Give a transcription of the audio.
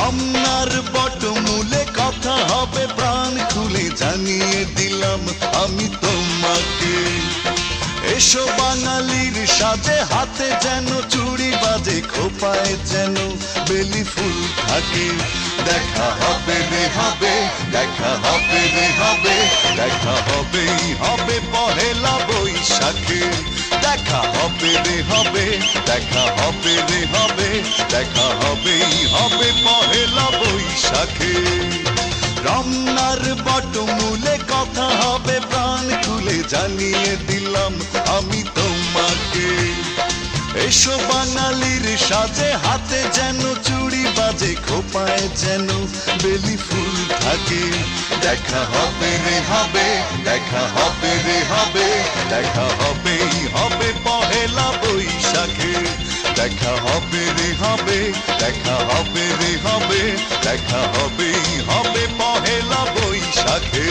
রমনার বটমূলে কথা হবে প্রাণ খুলে জানিয়ে দিলাম আমি তোমাকে। এসো বাঙালির সাজে, হাতে যেন চুড়ি বাজে, খোপায় যেন বেলি ফুল থাকে। দেখা হবে রে হবে, দেখা হবে রে হবে, দেখা হবেই হবে পহেলা বৈশাখে। দেখা হবে রে হবে, দেখা হবে রে হবে, দেখা হবেই হবে পহেলা বৈশাখে। রমনার বটমূলে কথা হবে প্রাণ খুলে জানিয়ে দিলাম আমি তোমাকে। এসো বাঙালির সাজে, হাতে যেন চুড়ি বাজে, খোপায় যেন বেলি ফুল থাকে। দেখা হবে রে হবে, দেখা হবে রে হবে, দেখা হবেই হবে পহেলা বৈশাখে। দেখা হবে রে হবে, দেখা হবে রে হবে, দেখা হবেই হবে পহেলা বৈশাখে।